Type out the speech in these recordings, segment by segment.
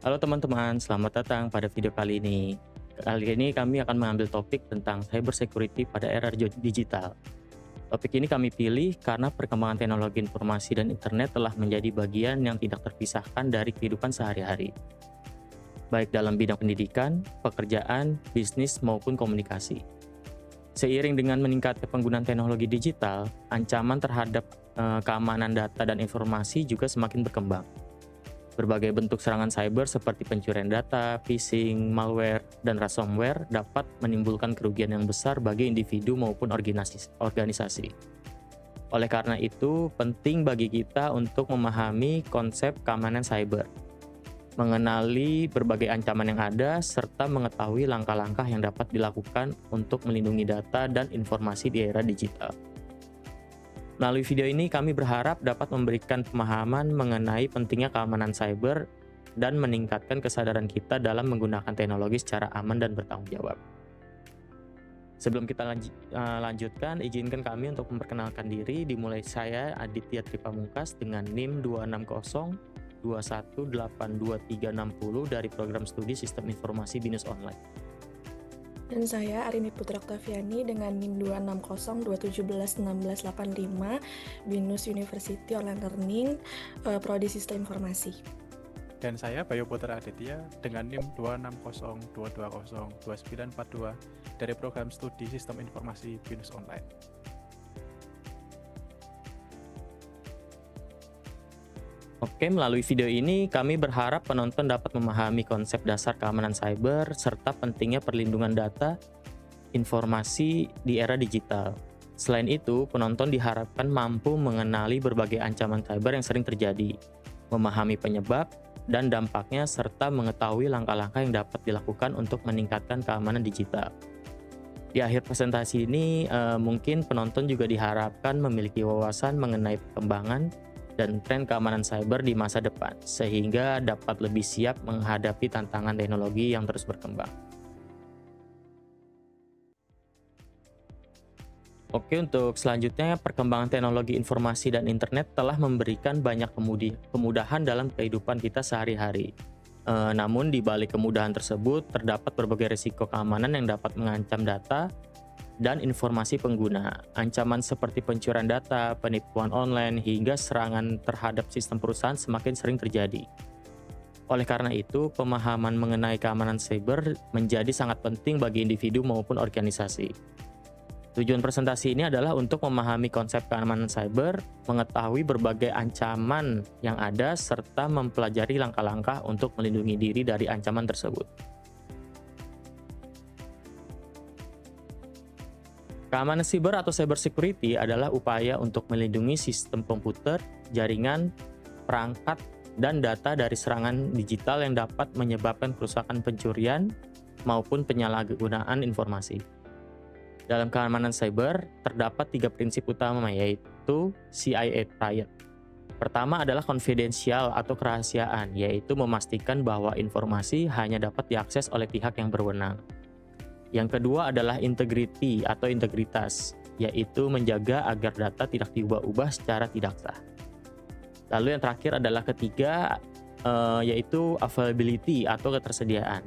Halo teman-teman, selamat datang pada video kali ini. Kali ini kami akan mengambil topik tentang cybersecurity pada era digital. Topik ini kami pilih karena perkembangan teknologi informasi dan internet telah menjadi bagian yang tidak terpisahkan dari kehidupan sehari-hari, baik dalam bidang pendidikan, pekerjaan, bisnis, maupun komunikasi. Seiring dengan meningkatnya penggunaan teknologi digital, ancaman terhadap keamanan data dan informasi juga semakin berkembang. Berbagai bentuk serangan cyber seperti pencurian data, phishing, malware, dan ransomware dapat menimbulkan kerugian yang besar bagi individu maupun organisasi. Oleh karena itu, penting bagi kita untuk memahami konsep keamanan cyber, mengenali berbagai ancaman yang ada, serta mengetahui langkah-langkah yang dapat dilakukan untuk melindungi data dan informasi di era digital. Melalui video ini kami berharap dapat memberikan pemahaman mengenai pentingnya keamanan cyber dan meningkatkan kesadaran kita dalam menggunakan teknologi secara aman dan bertanggung jawab. Sebelum kita lanjutkan, izinkan kami untuk memperkenalkan diri. Dimulai saya Aditya Tripamungkas dengan NIM 260218230 dari program studi Sistem Informasi BINUS Online. Dan saya Arini Putra Oktaviani dengan NIM 26021716185 BINUS University Online Learning, Prodi Sistem Informasi. Dan saya Bayu Putra Aditya dengan NIM 26022202942 dari program studi Sistem Informasi BINUS Online. Oke, melalui video ini kami berharap penonton dapat memahami konsep dasar keamanan cyber serta pentingnya perlindungan data informasi di era digital. Selain itu, penonton diharapkan mampu mengenali berbagai ancaman cyber yang sering terjadi, memahami penyebab dan dampaknya serta mengetahui langkah-langkah yang dapat dilakukan untuk meningkatkan keamanan digital. Di akhir presentasi ini, mungkin penonton juga diharapkan memiliki wawasan mengenai perkembangan dan tren keamanan cyber di masa depan, sehingga dapat lebih siap menghadapi tantangan teknologi yang terus berkembang. Oke, untuk selanjutnya, perkembangan teknologi informasi dan internet telah memberikan banyak kemudahan dalam kehidupan kita sehari-hari. Namun di balik kemudahan tersebut, terdapat berbagai risiko keamanan yang dapat mengancam data dan informasi pengguna. Ancaman seperti pencurian data, penipuan online, hingga serangan terhadap sistem perusahaan semakin sering terjadi. Oleh karena itu, pemahaman mengenai keamanan cyber menjadi sangat penting bagi individu maupun organisasi. Tujuan presentasi ini adalah untuk memahami konsep keamanan cyber, mengetahui berbagai ancaman yang ada, serta mempelajari langkah-langkah untuk melindungi diri dari ancaman tersebut. Keamanan siber atau cybersecurity adalah upaya untuk melindungi sistem komputer, jaringan, perangkat, dan data dari serangan digital yang dapat menyebabkan kerusakan, pencurian, maupun penyalahgunaan informasi. Dalam keamanan cyber, terdapat 3 prinsip utama, yaitu CIA Triad. Pertama adalah konfidensial atau kerahasiaan, yaitu memastikan bahwa informasi hanya dapat diakses oleh pihak yang berwenang. Yang kedua adalah integrity atau integritas, yaitu menjaga agar data tidak diubah-ubah secara tidak sah. Lalu yang terakhir adalah ketiga, yaitu availability atau ketersediaan,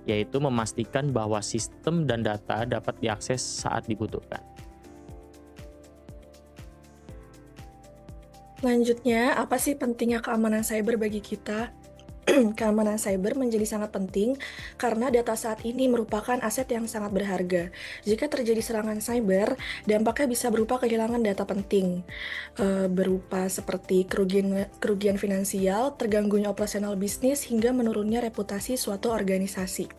yaitu memastikan bahwa sistem dan data dapat diakses saat dibutuhkan. Selanjutnya, apa sih pentingnya keamanan cyber bagi kita? Keamanan cyber menjadi sangat penting karena data saat ini merupakan aset yang sangat berharga. Jika terjadi serangan cyber, dampaknya bisa berupa kehilangan data penting, berupa seperti kerugian finansial, terganggunya operasional bisnis, hingga menurunnya reputasi suatu organisasi.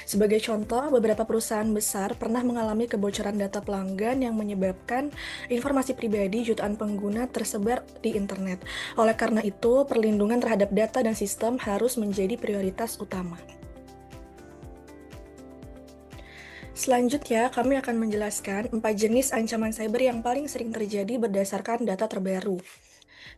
Sebagai contoh, beberapa perusahaan besar pernah mengalami kebocoran data pelanggan yang menyebabkan informasi pribadi jutaan pengguna tersebar di internet. Oleh karena itu, perlindungan terhadap data dan sistem harus menjadi prioritas utama. Selanjutnya, kami akan menjelaskan 4 jenis ancaman cyber yang paling sering terjadi berdasarkan data terbaru.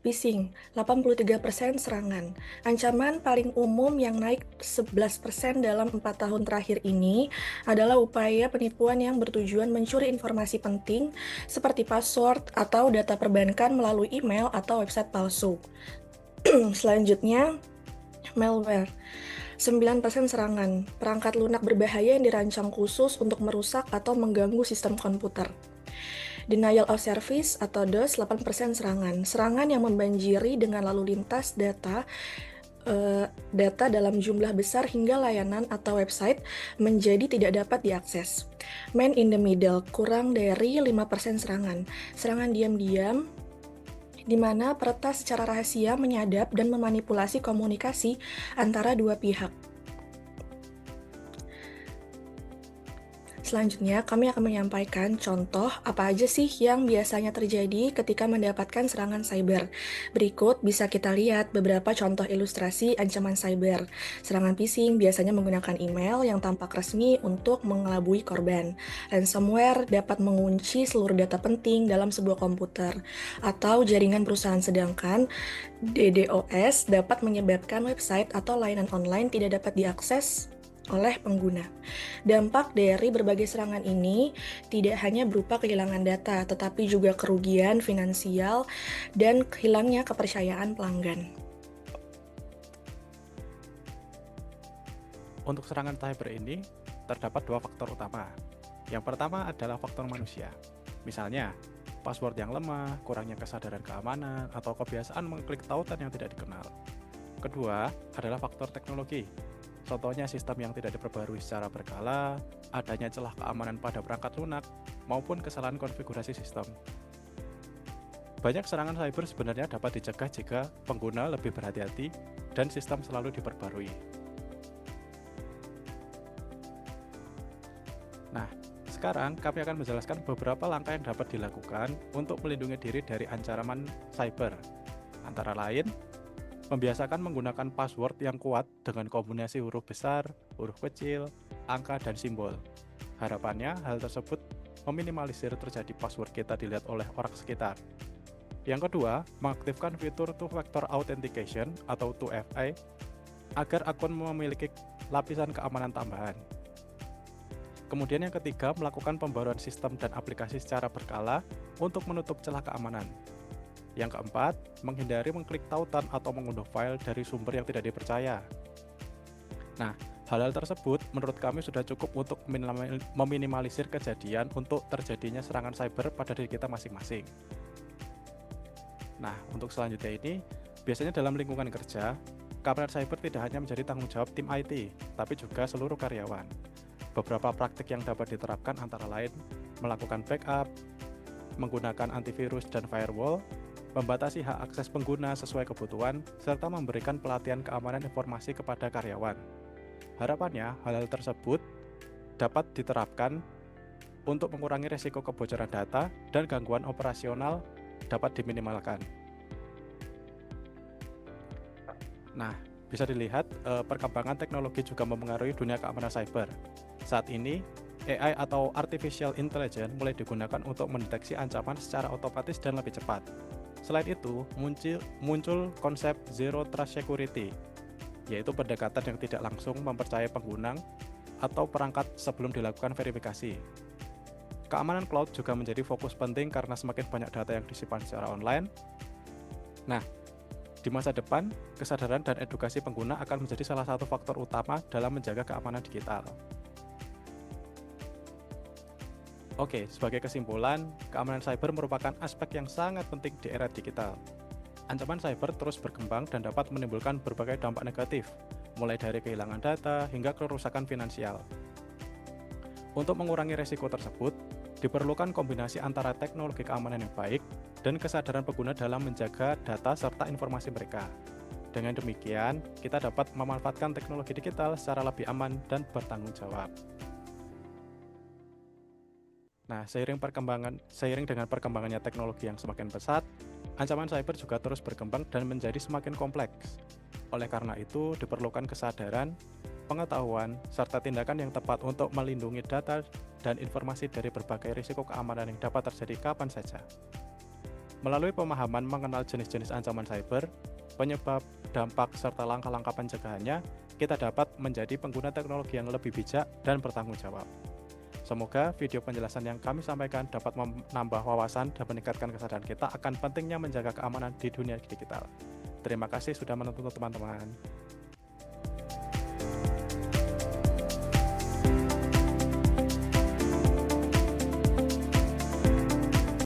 Phishing, 83% serangan. Ancaman paling umum yang naik 11% dalam 4 tahun terakhir ini adalah upaya penipuan yang bertujuan mencuri informasi penting seperti password atau data perbankan melalui email atau website palsu. Selanjutnya, Malware, 9% serangan, perangkat lunak berbahaya yang dirancang khusus untuk merusak atau mengganggu sistem komputer. Denial of service atau DOS, 8% serangan, serangan yang membanjiri dengan lalu lintas data dalam jumlah besar hingga layanan atau website menjadi tidak dapat diakses. Man in the middle, kurang dari 5% serangan, serangan diam-diam di mana peretas secara rahasia menyadap dan memanipulasi komunikasi antara dua pihak. Selanjutnya, kami akan menyampaikan contoh apa aja sih yang biasanya terjadi ketika mendapatkan serangan cyber. Berikut bisa kita lihat beberapa contoh ilustrasi ancaman cyber. Serangan phishing biasanya menggunakan email yang tampak resmi untuk mengelabui korban. Ransomware dapat mengunci seluruh data penting dalam sebuah komputer atau jaringan perusahaan, sedangkan DDoS dapat menyebabkan website atau layanan online tidak dapat diakses oleh pengguna. Dampak dari berbagai serangan ini tidak hanya berupa kehilangan data, tetapi juga kerugian finansial dan hilangnya kepercayaan pelanggan. Untuk serangan cyber ini, terdapat dua faktor utama. Yang pertama adalah faktor manusia. Misalnya, password yang lemah, kurangnya kesadaran keamanan, atau kebiasaan mengklik tautan yang tidak dikenal. Kedua adalah faktor teknologi. Contohnya sistem yang tidak diperbarui secara berkala, adanya celah keamanan pada perangkat lunak, maupun kesalahan konfigurasi sistem. Banyak serangan cyber sebenarnya dapat dicegah jika pengguna lebih berhati-hati dan sistem selalu diperbarui. Nah, sekarang kami akan menjelaskan beberapa langkah yang dapat dilakukan untuk melindungi diri dari ancaman cyber. Antara lain, membiasakan menggunakan password yang kuat dengan kombinasi huruf besar, huruf kecil, angka, dan simbol. Harapannya, hal tersebut meminimalisir terjadi password kita dilihat oleh orang sekitar. Yang kedua, mengaktifkan fitur Two-Factor Authentication atau 2FA agar akun memiliki lapisan keamanan tambahan. Kemudian yang ketiga, melakukan pembaruan sistem dan aplikasi secara berkala untuk menutup celah keamanan. Yang keempat, menghindari mengklik tautan atau mengunduh file dari sumber yang tidak dipercaya. Nah, hal-hal tersebut menurut kami sudah cukup untuk meminimalisir kejadian untuk terjadinya serangan cyber pada diri kita masing-masing. Nah, untuk selanjutnya ini, biasanya dalam lingkungan kerja, keamanan cyber tidak hanya menjadi tanggung jawab tim IT, tapi juga seluruh karyawan. Beberapa praktik yang dapat diterapkan antara lain melakukan backup, menggunakan antivirus dan firewall, membatasi hak akses pengguna sesuai kebutuhan, serta memberikan pelatihan keamanan informasi kepada karyawan. Harapannya, hal-hal tersebut dapat diterapkan untuk mengurangi risiko kebocoran data dan gangguan operasional dapat diminimalkan. Nah, bisa dilihat perkembangan teknologi juga mempengaruhi dunia keamanan cyber. Saat ini, AI atau Artificial Intelligence mulai digunakan untuk mendeteksi ancaman secara otomatis dan lebih cepat. Selain itu, muncul konsep Zero Trust Security, yaitu pendekatan yang tidak langsung mempercayai pengguna atau perangkat sebelum dilakukan verifikasi. Keamanan cloud juga menjadi fokus penting karena semakin banyak data yang disimpan secara online. Nah, di masa depan, kesadaran dan edukasi pengguna akan menjadi salah satu faktor utama dalam menjaga keamanan digital. Oke, sebagai kesimpulan, keamanan cyber merupakan aspek yang sangat penting di era digital. Ancaman cyber terus berkembang dan dapat menimbulkan berbagai dampak negatif, mulai dari kehilangan data hingga kerusakan finansial. Untuk mengurangi risiko tersebut, diperlukan kombinasi antara teknologi keamanan yang baik dan kesadaran pengguna dalam menjaga data serta informasi mereka. Dengan demikian, kita dapat memanfaatkan teknologi digital secara lebih aman dan bertanggung jawab. Nah, seiring dengan perkembangannya teknologi yang semakin pesat, ancaman cyber juga terus berkembang dan menjadi semakin kompleks. Oleh karena itu, diperlukan kesadaran, pengetahuan, serta tindakan yang tepat untuk melindungi data dan informasi dari berbagai risiko keamanan yang dapat terjadi kapan saja. Melalui pemahaman mengenal jenis-jenis ancaman cyber, penyebab, dampak, serta langkah-langkah pencegahannya, kita dapat menjadi pengguna teknologi yang lebih bijak dan bertanggung jawab. Semoga video penjelasan yang kami sampaikan dapat menambah wawasan dan meningkatkan kesadaran kita akan pentingnya menjaga keamanan di dunia digital. Terima kasih sudah menonton teman-teman.